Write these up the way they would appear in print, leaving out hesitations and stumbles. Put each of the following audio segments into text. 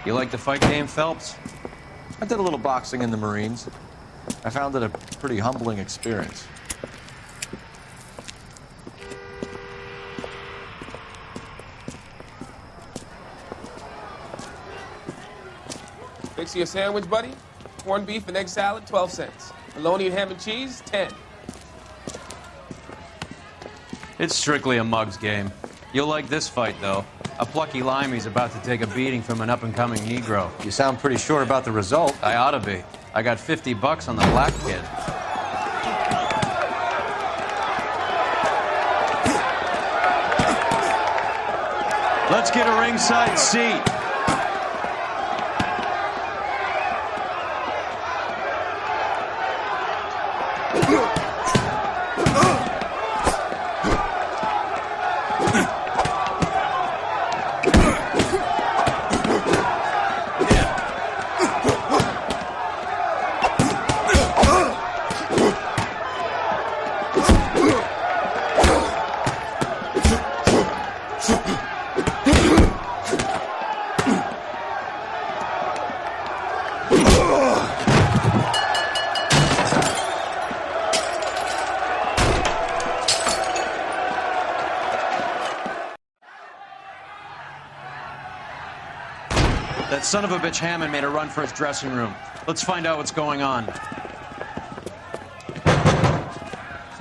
You like the fight game, Phelps? I did a little boxing in the Marines. I found it a pretty humbling experience. Fix you a sandwich, buddy? Corned beef and egg salad, 12 cents. Bologna and ham and cheese, 10. It's strictly a mug's game. You'll like this fight, though. A plucky limey's about to take a beating from an up-and-coming Negro. You sound pretty sure about the result. I ought to be. I got $50 on the black kid. Let's get a ringside seat. That son of a bitch Hammond made a run for his dressing room. Let's find out what's going on.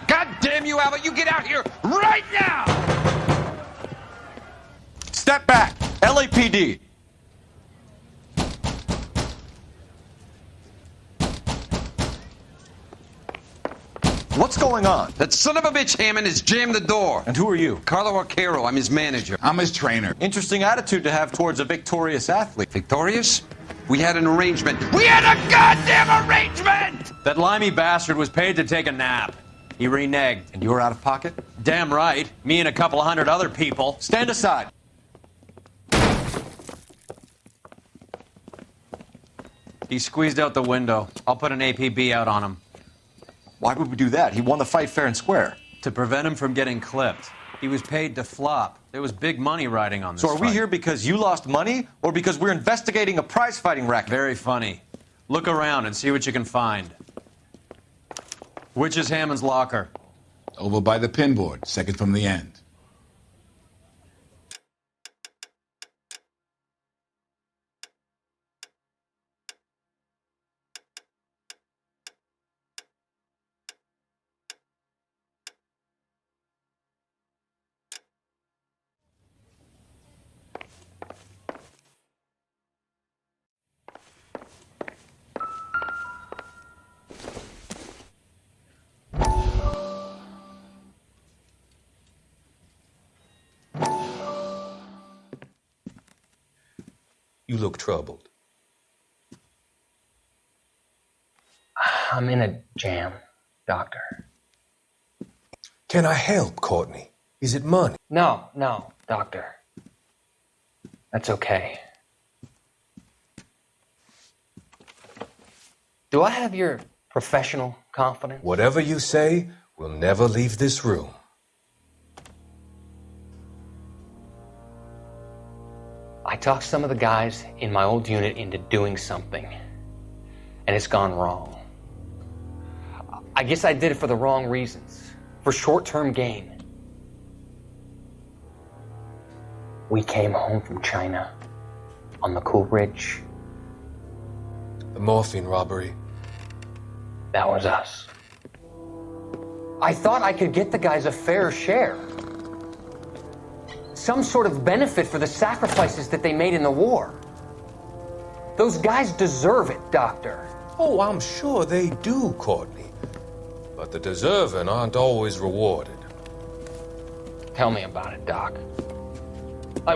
God damn you, Albert! You get out here right now! Step back! LAPD! What's going on? That son of a bitch Hammond has jammed the door. And who are you? Carlo Arcaro, I'm his manager. I'm his trainer. Interesting attitude to have towards a victorious athlete. Victorious? We had an arrangement. We had a goddamn arrangement! That limey bastard was paid to take a nap. He reneged. And you were out of pocket? Damn right. Me and a couple hundred other people. Stand aside. He squeezed out the window. I'll put an APB out on him. Why would we do that? He won the fight fair and square. To prevent him from getting clipped. He was paid to flop. There was big money riding on this So are we fight. here because you lost money or because we're investigating a prize-fighting racket? Very funny. Look around and see what you can find. Which is Hammond's locker? Over by the pinboard, second from the end. You look troubled. I'm in a jam, Doctor. Can I help, Courtney? Is it money? No, Doctor. That's okay. Do I have your professional confidence? Whatever you say, we'll never leave this room. I talked some of the guys in my old unit into doing something, and it's gone wrong. I guess I did it for the wrong reasons, for short-term gain. We came home from China on the Cool Ridge. The morphine robbery. That was us. I thought I could get the guys a fair share. Some sort of benefit for the sacrifices that they made in the war. Those guys deserve it, Doctor. Oh, I'm sure they do, Courtney. But the deserving aren't always rewarded. Tell me about it, Doc.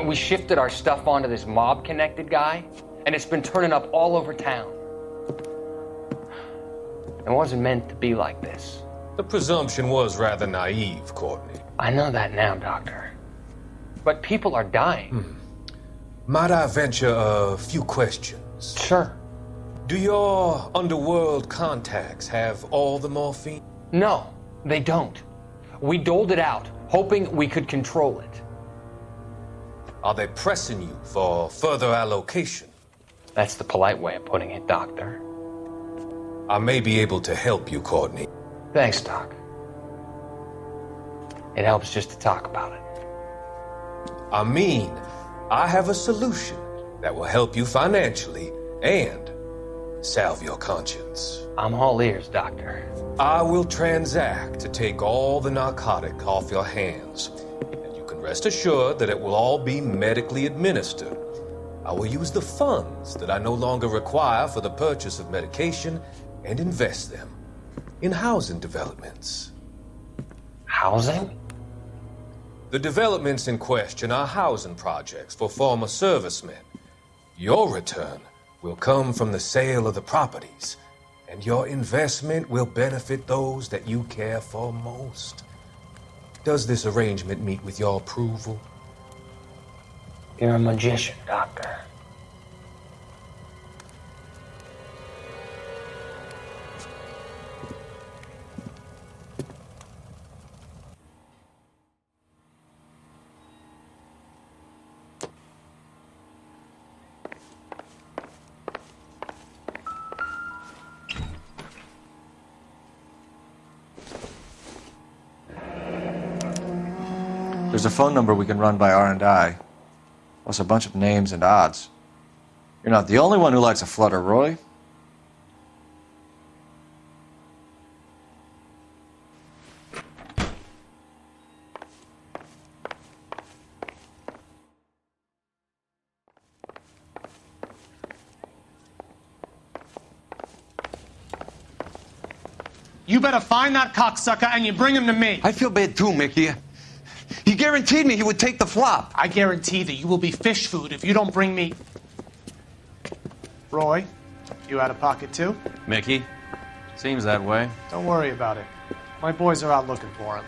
We shifted our stuff onto this mob-connected guy, and it's been turning up all over town. It wasn't meant to be like this. The presumption was rather naive, Courtney. I know that now, Doctor. But people are dying. Might I venture a few questions? Sure. Do your underworld contacts have all the morphine? No, they don't. We doled it out, hoping we could control it. Are they pressing you for further allocation? That's the polite way of putting it, Doctor. I may be able to help you, Courtney. Thanks, Doc. It helps just to talk about it. I mean, I have a solution that will help you financially and salve your conscience. I'm all ears, Doctor. I will transact to take all the narcotic off your hands, and you can rest assured that it will all be medically administered. I will use the funds that I no longer require for the purchase of medication and invest them in housing developments. Housing? The developments in question are housing projects for former servicemen. Your return will come from the sale of the properties, and your investment will benefit those that you care for most. Does this arrangement meet with your approval? You're a magician, Doctor. There's a phone number we can run by R&I, plus a bunch of names and odds. You're not the only one who likes a flutter, Roy. You better find that cocksucker and you bring him to me. I feel bad too, Mickey. He guaranteed me he would take the flop. I guarantee that you will be fish food if you don't bring me... Roy, you out of pocket too? Mickey? Seems that way. Don't worry about it. My boys are out looking for him.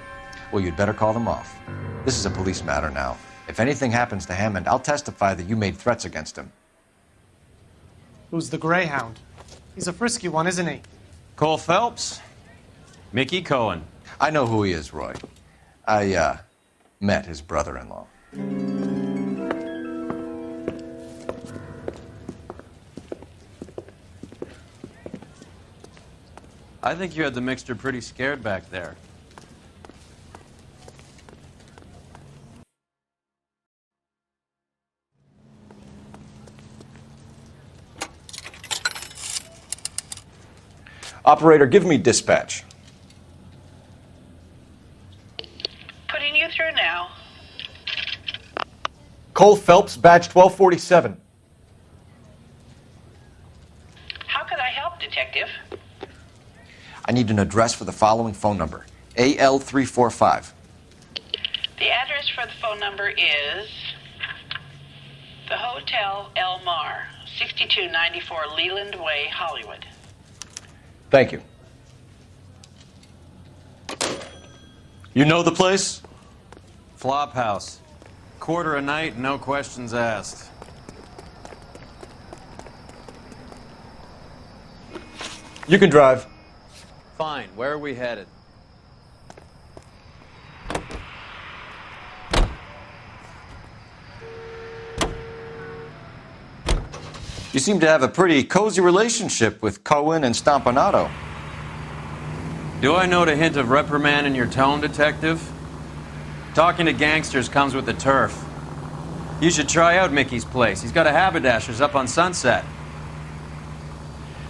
Well, you'd better call them off. This is a police matter now. If anything happens to Hammond, I'll testify that you made threats against him. Who's the Greyhound? He's a frisky one, isn't he? Cole Phelps? Mickey Cohen. I know who he is, Roy. I, met his brother-in-law. I think you had the mixture pretty scared back there. Operator, give me dispatch. Putting you through now. Cole Phelps, badge 1247. How could I help, Detective? I need an address for the following phone number. AL345. The address for the phone number is the Hotel El Mar, 6294 Leland Way, Hollywood. Thank you. You know the place? Flop house. Quarter a night, no questions asked. You can drive. Fine, where are we headed? You seem to have a pretty cozy relationship with Cohen and Stompanato. Do I note a hint of reprimand in your tone, Detective? Talking to gangsters comes with the turf. You should try out Mickey's place. He's got a haberdasher's up on Sunset.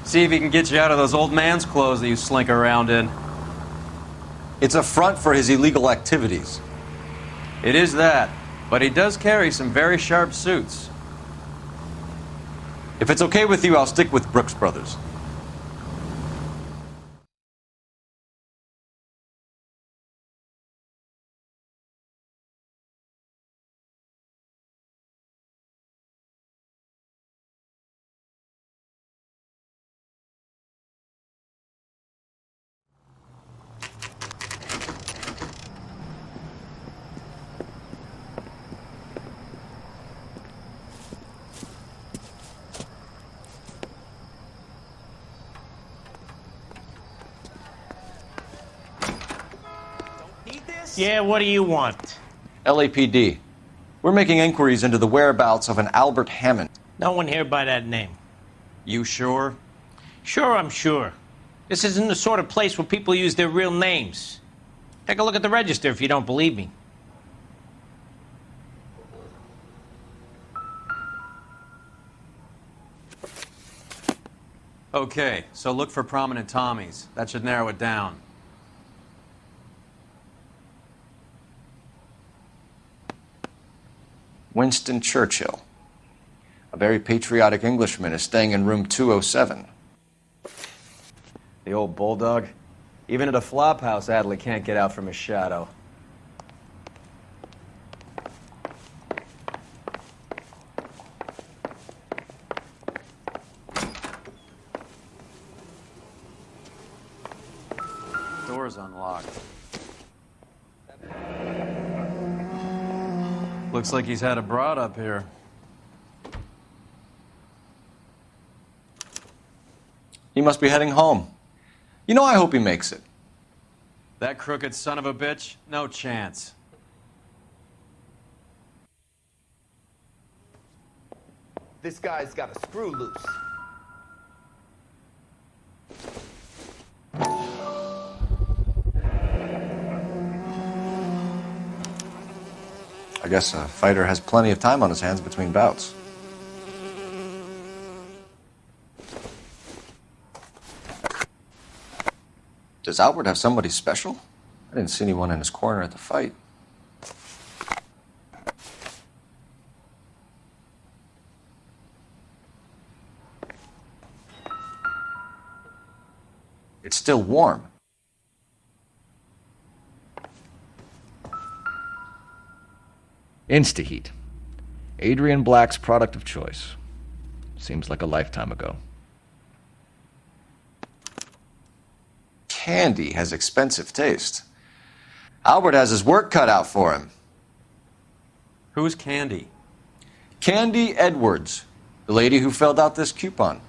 See if he can get you out of those old man's clothes that you slink around in. It's a front for his illegal activities. It is that, but he does carry some very sharp suits. If it's okay with you, I'll stick with Brooks Brothers. Yeah, what do you want? LAPD. We're making inquiries into the whereabouts of an Albert Hammond. No one here by that name. You sure? Sure, I'm sure. This isn't the sort of place where people use their real names. Take a look at the register if you don't believe me. Okay, so look for prominent Tommies. That should narrow it down. Winston Churchill. A very patriotic Englishman is staying in room 207. The old bulldog. Even at a flop house, Adley can't get out from his shadow. Door's unlocked. Looks like he's had a broad up here. He must be heading home. You know, I hope he makes it. That crooked son of a bitch? No chance. This guy's got a screw loose. I guess a fighter has plenty of time on his hands between bouts. Does Albert have somebody special? I didn't see anyone in his corner at the fight. It's still warm. Instaheat. Adrian Black's product of choice. Seems like a lifetime ago. Candy has expensive taste. Albert has his work cut out for him. Who's Candy? Candy Edwards, the lady who filled out this coupon.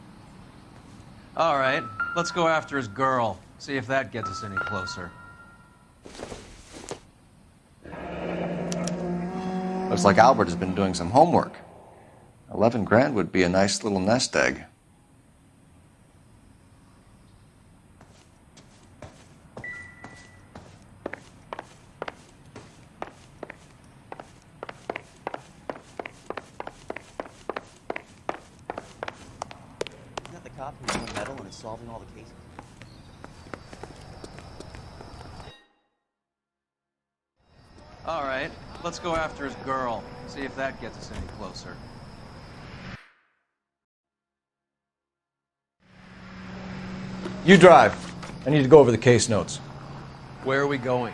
All right, let's go after his girl. See if that gets us any closer. Looks like Albert has been doing some homework. 11 grand would be a nice little nest egg. Cop who's won medal and is solving all the cases. All right, let's go after his girl. See if that gets us any closer. You drive. I need to go over the case notes. Where are we going?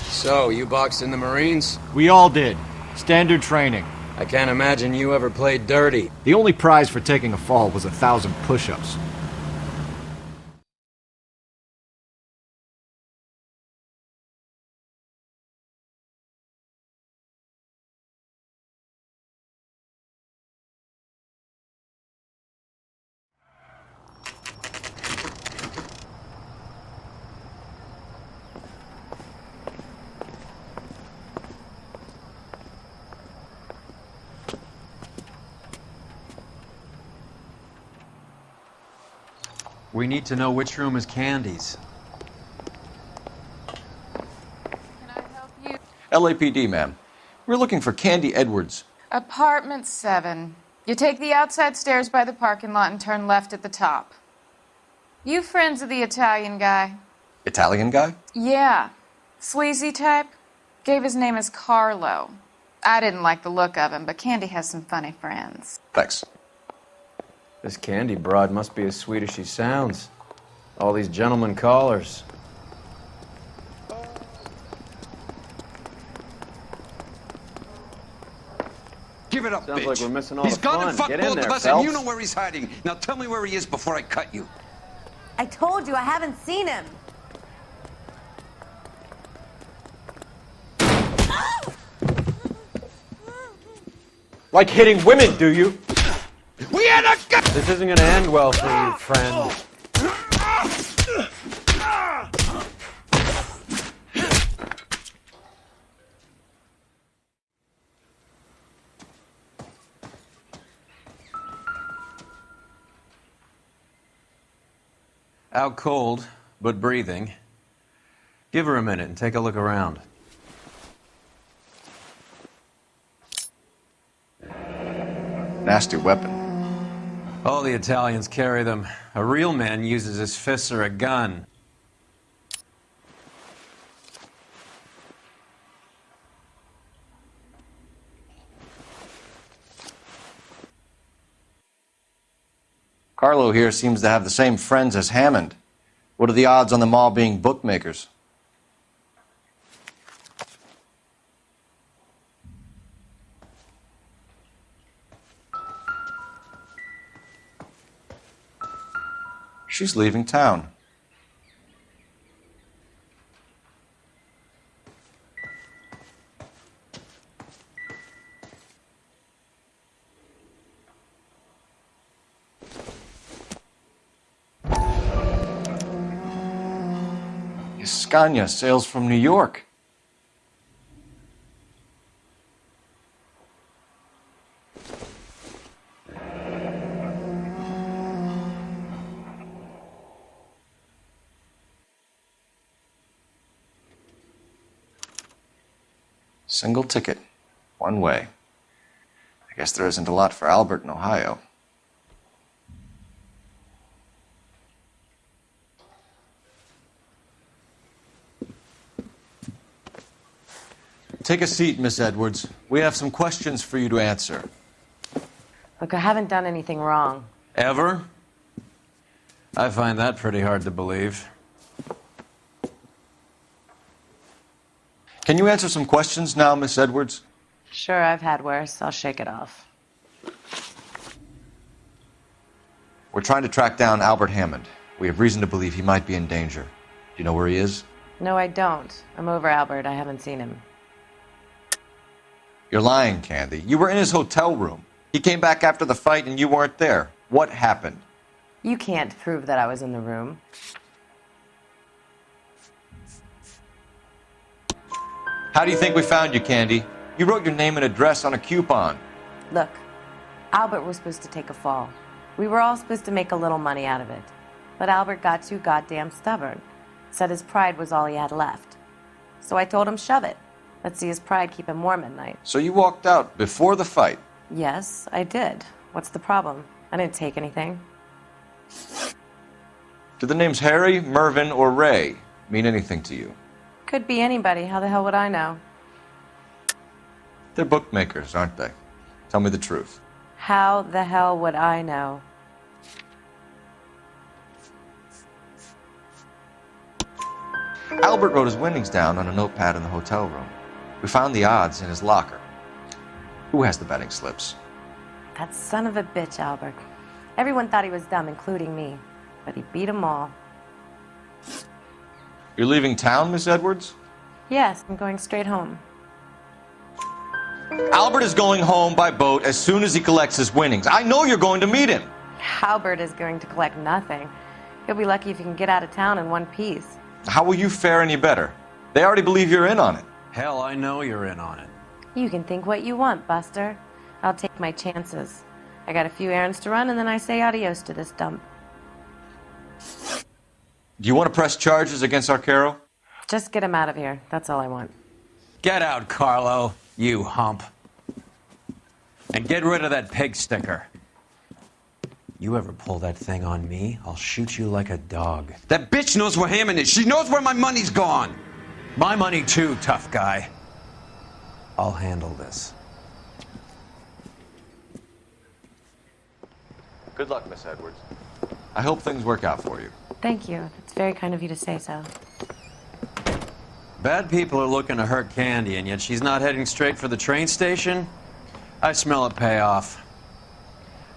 So, you boxed in the Marines? We all did. Standard training. I can't imagine you ever played dirty. The only prize for taking a fall was 1,000 push-ups. We need to know which room is Candy's. Can I help you? LAPD, ma'am. We're looking for Candy Edwards. Apartment 7. You take the outside stairs by the parking lot and turn left at the top. You friends of the Italian guy? Italian guy? Yeah. Sleazy type? Gave his name as Carlo. I didn't like the look of him, but Candy has some funny friends. Thanks. This Candy broad must be as sweet as she sounds. All these gentlemen callers. Give it up, Sounds bitch. like we're missing all He's the gone fun. and fucked Get in both there, of us, Phelps. and you know where he's hiding. Now tell me where he is before I cut you. I told you I haven't seen him. Like hitting women, do you? We had a gun! This isn't gonna end well for you, friend. Out cold, but breathing. Give her a minute and take a look around. Nasty weapon. All the Italians carry them. A real man uses his fists or a gun. Carlo here seems to have the same friends as Hammond. What are the odds on them all being bookmakers? She's leaving town. Scania sails from New York. Single ticket, one way. I guess there isn't a lot for Albert in Ohio. Take a seat, Miss Edwards. We have some questions for you to answer. Look, I haven't done anything wrong. Ever? I find that pretty hard to believe. Can you answer some questions now, Miss Edwards? Sure, I've had worse. I'll shake it off. We're trying to track down Albert Hammond. We have reason to believe he might be in danger. Do you know where he is? No, I don't. I'm over Albert. I haven't seen him. You're lying, Candy. You were in his hotel room. He came back after the fight and you weren't there. What happened? You can't prove that I was in the room. How do you think we found you, Candy? You wrote your name and address on a coupon. Look, Albert was supposed to take a fall. We were all supposed to make a little money out of it. But Albert got too goddamn stubborn. Said his pride was all he had left. So I told him, shove it. Let's see his pride keep him warm at night. So you walked out before the fight? Yes, I did. What's the problem? I didn't take anything. Do the names Harry, Mervyn, or Ray mean anything to you? Could be anybody. How the hell would I know? They're bookmakers, aren't they? Tell me the truth. How the hell would I know? Albert wrote his winnings down on a notepad in the hotel room. We found the odds in his locker. Who has the betting slips? That son of a bitch, Albert. Everyone thought he was dumb, including me. But he beat them all. You're leaving town, Miss Edwards? Yes, I'm going straight home. Albert is going home by boat as soon as he collects his winnings. I know you're going to meet him. Albert is going to collect nothing. He'll be lucky if he can get out of town in one piece. How will you fare any better? They already believe you're in on it. Hell, I know you're in on it. You can think what you want, Buster. I'll take my chances. I got a few errands to run, and then I say adios to this dump. Do you want to press charges against Arcaro? Just get him out of here. That's all I want. Get out, Carlo, you hump. And get rid of that pig sticker. You ever pull that thing on me, I'll shoot you like a dog. That bitch knows where Hammond is. She knows where my money's gone. My money too, tough guy. I'll handle this. Good luck, Miss Edwards. I hope things work out for you. Thank you. It's very kind of you to say so. Bad people are looking to hurt Candy, and yet she's not heading straight for the train station? I smell a payoff.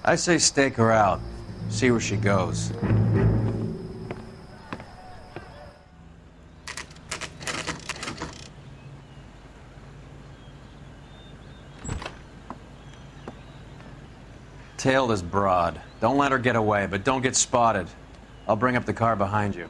I say stake her out. See where she goes. Tail this broad. Don't let her get away, but don't get spotted. I'll bring up the car behind you.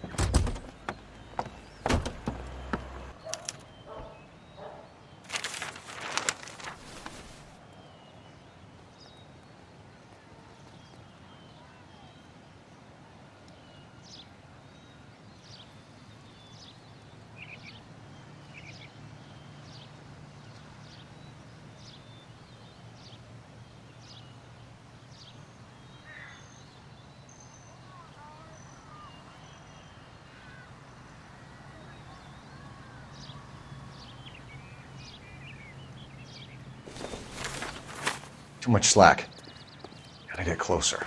Too much slack. Gotta get closer.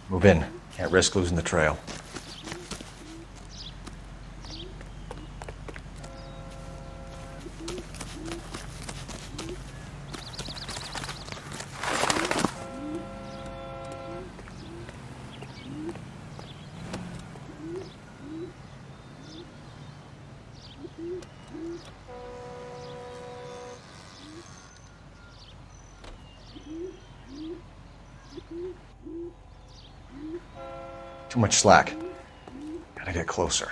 Move in. Can't risk losing the trail. Too much slack. Gotta get closer.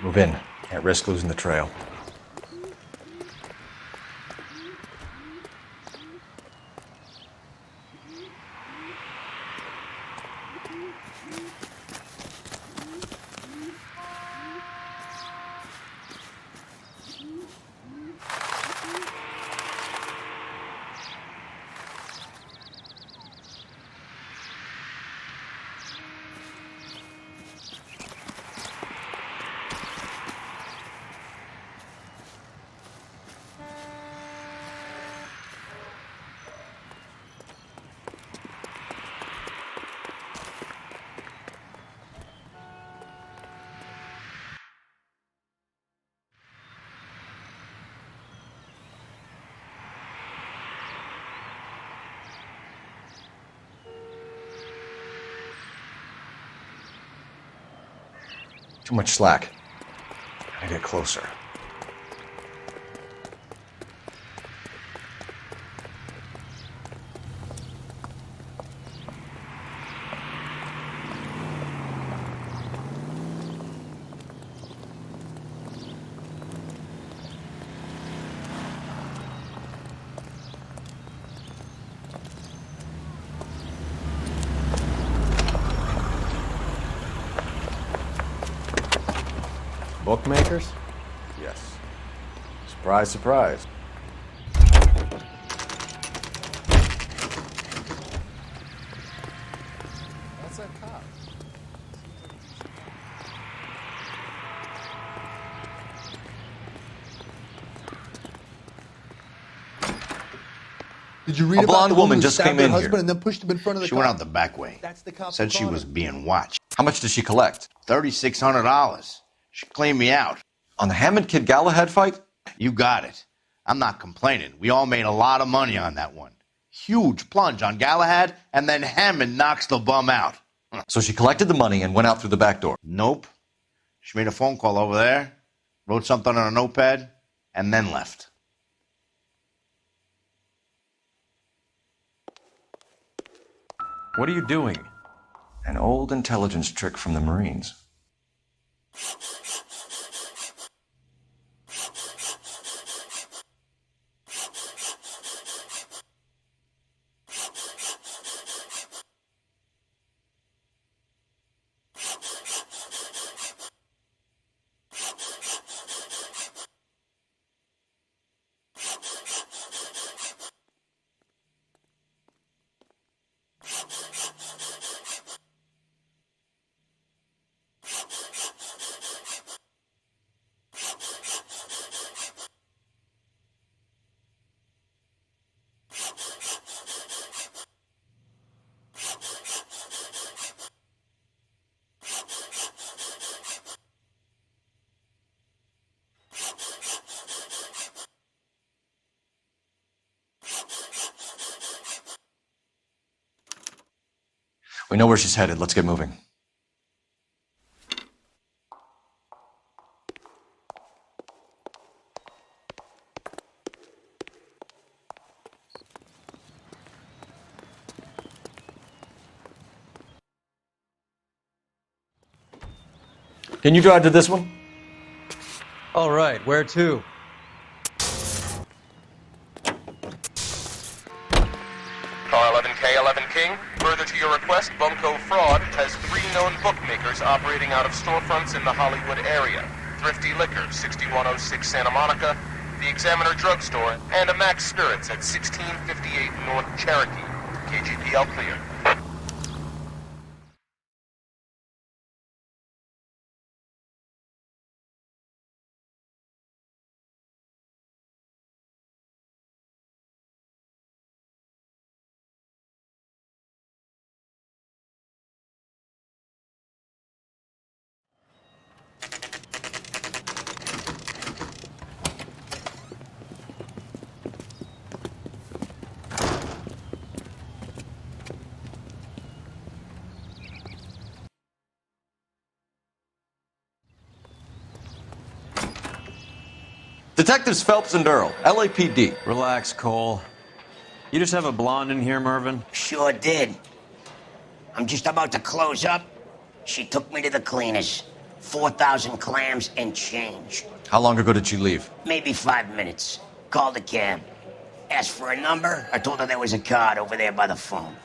Move in. Can't risk losing the trail. Too much slack. Gotta get closer. Bookmakers? Yes. Surprise, surprise. That's a cop. Did you read A about blonde the woman who just stabbed came her in husband here. and then pushed him in front of the She car? went out the back way. That's the cop. Said who she caught was him. being watched. How much did she collect? $3,600. She cleaned me out. On the Hammond Kid Galahad fight? You got it. I'm not complaining. We all made a lot of money on that one. Huge plunge on Galahad, and then Hammond knocks the bum out. So she collected the money and went out through the back door. Nope. She made a phone call over there, wrote something on a notepad, and then left. What are you doing? An old intelligence trick from the Marines. We know where she's headed. Let's get moving. Can you drive to this one? All right, where to? Car 11K, 11 King. Further to your request, Bumco Fraud has 3 known bookmakers operating out of storefronts in the Hollywood area. Thrifty Liquor, 6106 Santa Monica, the Examiner Drugstore, and a Max Spirits at 1658 North Cherokee. KGPL clear. Detectives Phelps and Earl, LAPD. Relax, Cole. You just have a blonde in here, Mervyn? Sure did. I'm just about to close up. She took me to the cleaners. 4,000 clams and change. How long ago did she leave? Maybe 5 minutes. Called a cab. Asked for a number. I told her there was a card over there by the phone.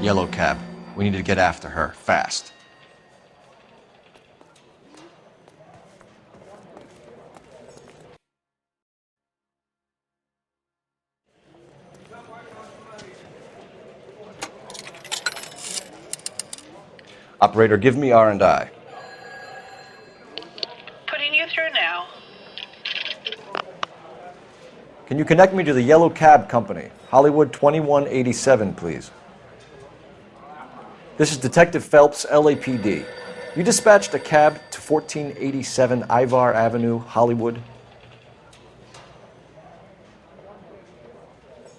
Yellow cab. We need to get after her, fast. Operator, give me R&I. Putting you through now. Can you connect me to the Yellow Cab Company? Hollywood 2187, please. This is Detective Phelps, LAPD. You dispatched a cab to 1487 Ivar Avenue, Hollywood?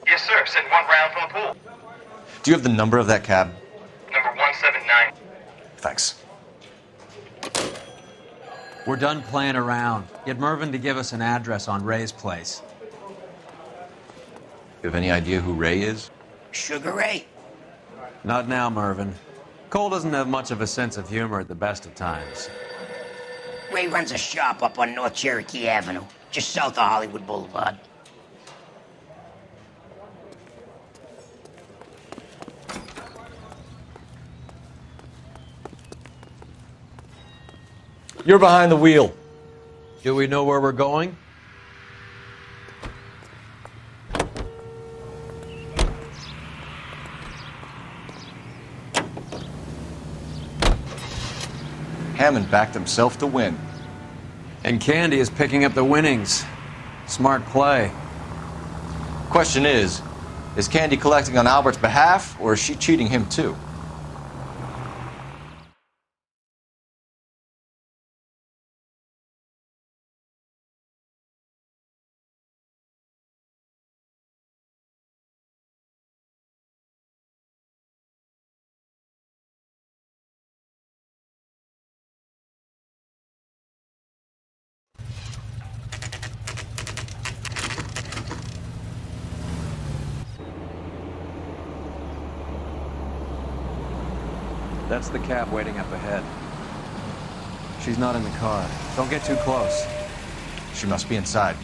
Yes, sir. Send 1 round from the pool. Do you have the number of that cab? Number 179. Thanks. We're done playing around. Get Mervyn to give us an address on Ray's place. You have any idea who Ray is? Sugar Ray? Not now, Mervyn. Cole doesn't have much of a sense of humor at the best of times. Ray runs a shop up on North Cherokee Avenue. just south of Hollywood Boulevard. You're behind the wheel. Do we know where we're going? Hammond backed himself to win. And Candy is picking up the winnings. Smart play. Question is Candy collecting on Albert's behalf, or is she cheating him too? That's the cab waiting up ahead. She's not in the car. Don't get too close. She must be inside.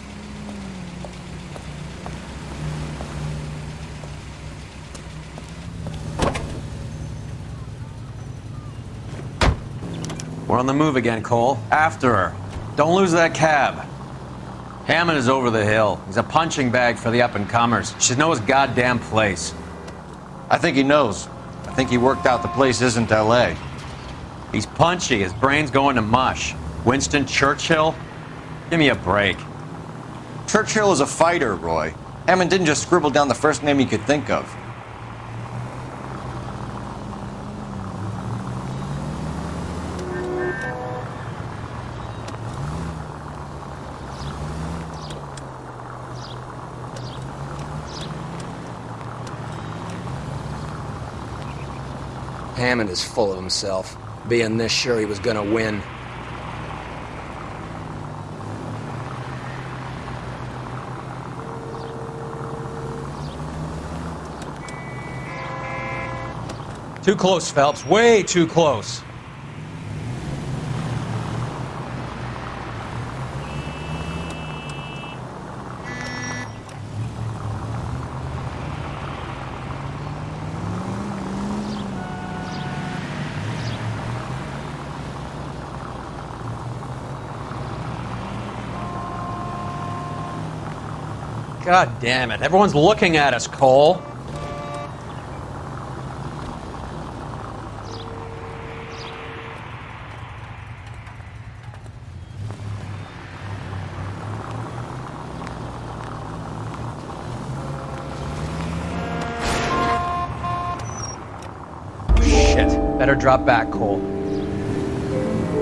We're on the move again, Cole. After her. Don't lose that cab. Hammond is over the hill. He's a punching bag for the up-and-comers. She knows his goddamn place. I think he knows. I think he worked out the place isn't L.A. He's punchy. His brain's going to mush. Winston Churchill? Give me a break. Churchill is a fighter, Roy. Hammond didn't just scribble down the first name he could think of. Hammond is full of himself, being this sure he was gonna win. Too close, Phelps. Way too close. God damn it. Everyone's looking at us, Cole. Shit. Better drop back, Cole.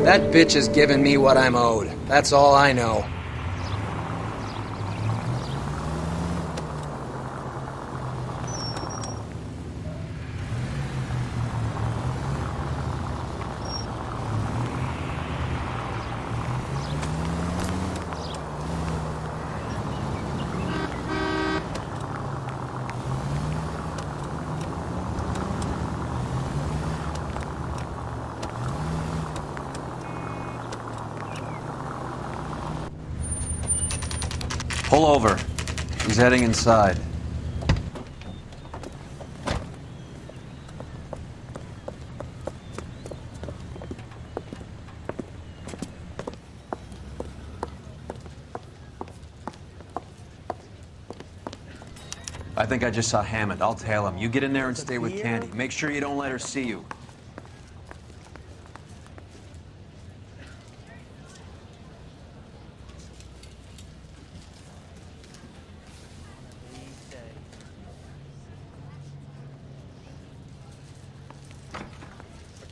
That bitch is giving me what I'm owed. That's all I know. Pull over. He's heading inside. I think I just saw Hammond. I'll tail him. You get in there and stay with Candy. Make sure you don't let her see you.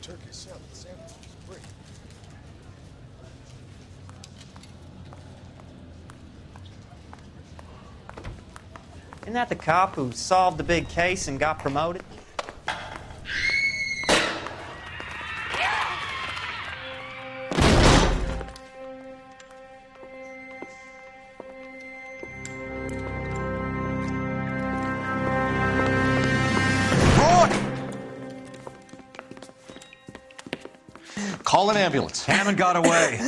Turkey salad sandwich is great. Isn't that the cop who solved the big case and got promoted? Call an ambulance. Hammond got away.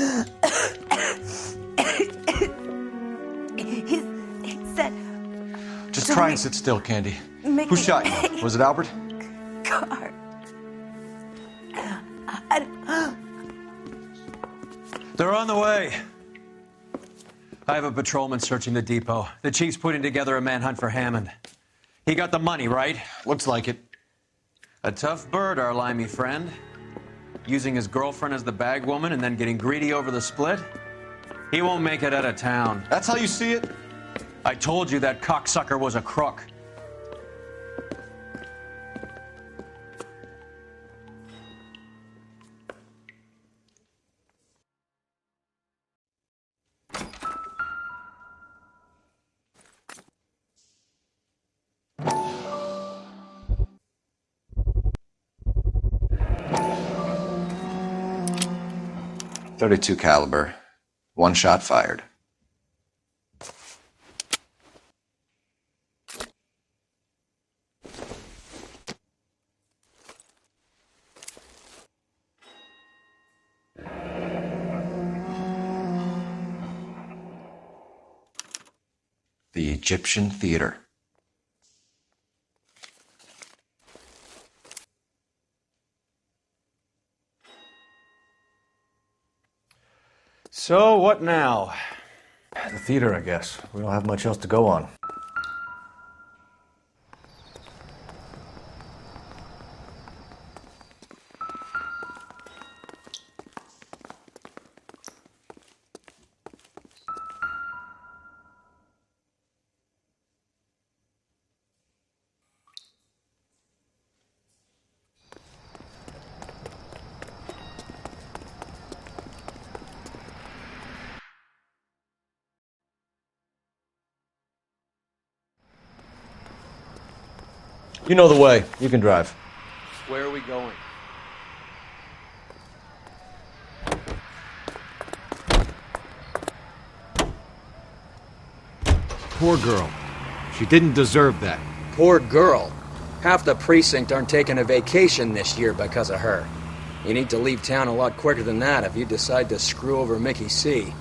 Try and sit still, Candy. Mickey. Who shot you? Was it Albert? Car. They're on the way. I have a patrolman searching the depot. The chief's putting together a manhunt for Hammond. He got the money, right? Looks like it. A tough bird, our limey friend. Using his girlfriend as the bag woman and then getting greedy over the split. He won't make it out of town. That's how you see it? I told you that cocksucker was a crook. .32 caliber. One shot fired. The Egyptian Theater. So, what now? The theater, I guess. We don't have much else to go on. You know the way. You can drive. Where are we going? Poor girl. She didn't deserve that. Poor girl. Half the precinct aren't taking a vacation this year because of her. You need to leave town a lot quicker than that if you decide to screw over Mickey C.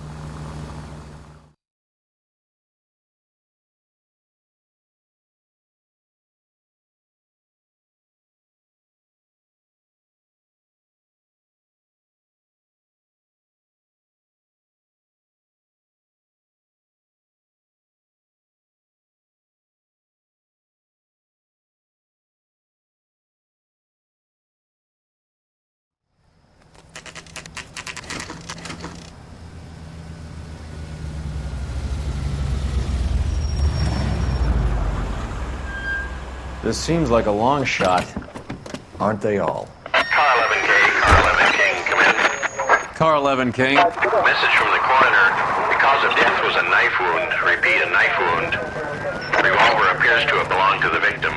This seems like a long shot. Aren't they all? Car 11K, Car 11 King, come in. Car 11 King. Message from the coroner. The cause of death was a knife wound. Repeat, a knife wound. Revolver appears to have belonged to the victim.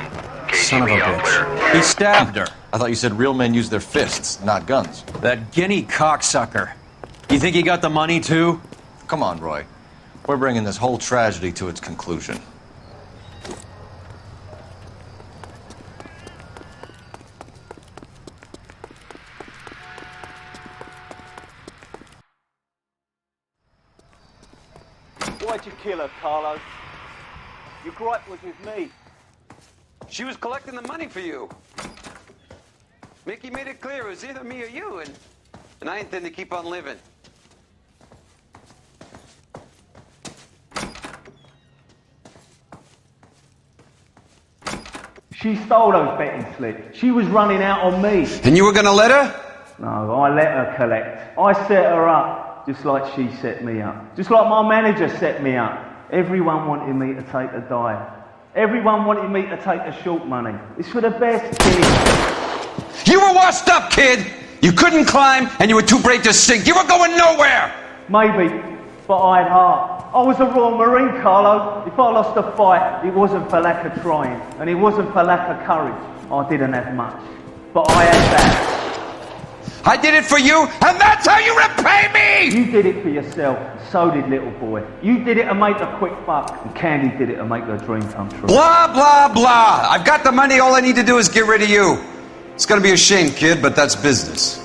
Son of a KGB all clear. bitch. He stabbed her. I thought you said real men use their fists, not guns. That guinea cocksucker. You think he got the money too? Come on, Roy. We're bringing this whole tragedy to its conclusion. Why'd you kill her, Carlo? Your gripe was with me. She was collecting the money for you. Mickey made it clear it was either me or you, and I intend to keep on living. She stole those betting slips. She was running out on me. And you were gonna let her? No, I let her collect. I set her up, just like she set me up. Just like my manager set me up. Everyone wanted me to take a dive. Everyone wanted me to take the short money. It's for the best, kid. You were washed up, kid! You couldn't climb, and you were too brave to sink. You were going nowhere! Maybe, but I had heart. I was a Royal Marine, Carlo. If I lost a fight, it wasn't for lack of trying, and it wasn't for lack of courage. I didn't have much, but I had that. I did it for you, and that's how you repay me! You did it for yourself, so did little boy. You did it to make a quick buck, and Candy did it to make her dream come true. Blah, blah, blah. I've got the money, all I need to do is get rid of you. It's gonna be a shame, kid, but that's business.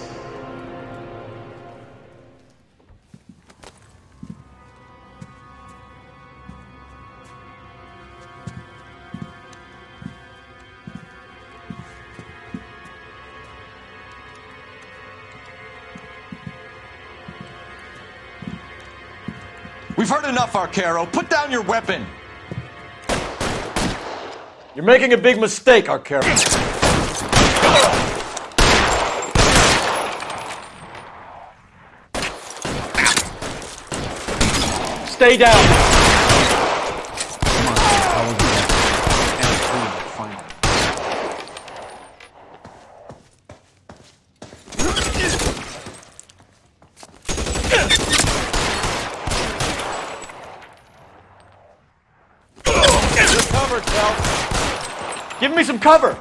We've heard enough, Arcaro. Put down your weapon. You're making a big mistake, Arcaro. Stay down. Give me some cover!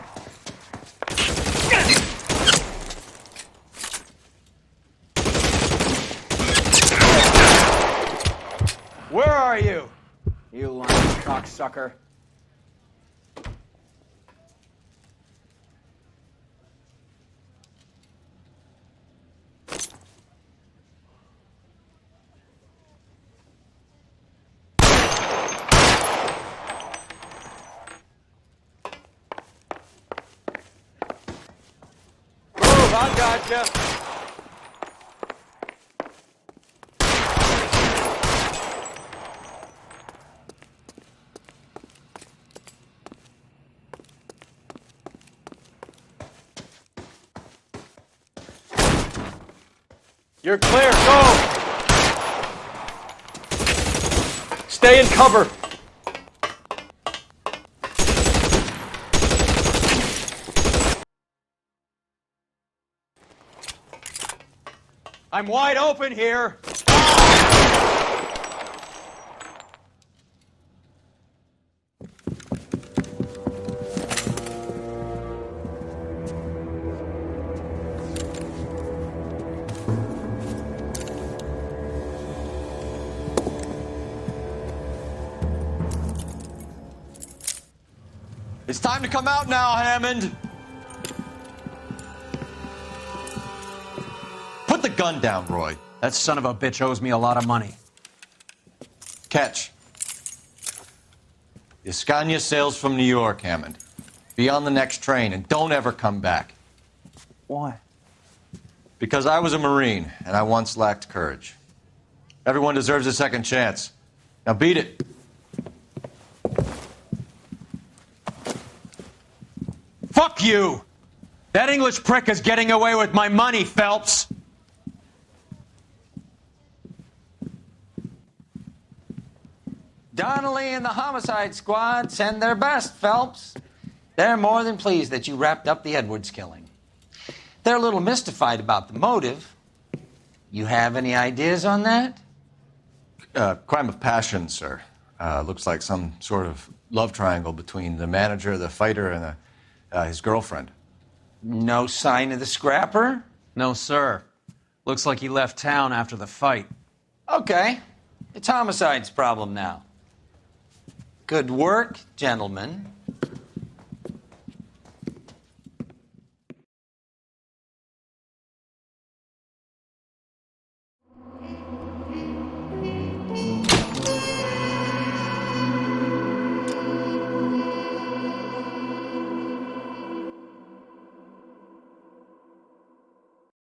Where are you? You lying cocksucker. I gotcha. You're clear. Go. Stay in cover. I'm wide open here. It's time to come out now, Hammond. Put the gun down, Roy. That son of a bitch owes me a lot of money. Catch. The Escania sails from New York, Hammond. Be on the next train and don't ever come back. Why? Because I was a Marine and I once lacked courage. Everyone deserves a second chance. Now beat it. Fuck you! That English prick is getting away with my money, Phelps! Donnelly and the homicide squad send their best, Phelps. They're more than pleased that you wrapped up the Edwards killing. They're a little mystified about the motive. You have any ideas on that? Crime of passion, sir. Looks like some sort of love triangle between the manager, the fighter, and his girlfriend. No sign of the scrapper? No, sir. Looks like he left town after the fight. Okay. It's homicide's problem now. Good work, gentlemen.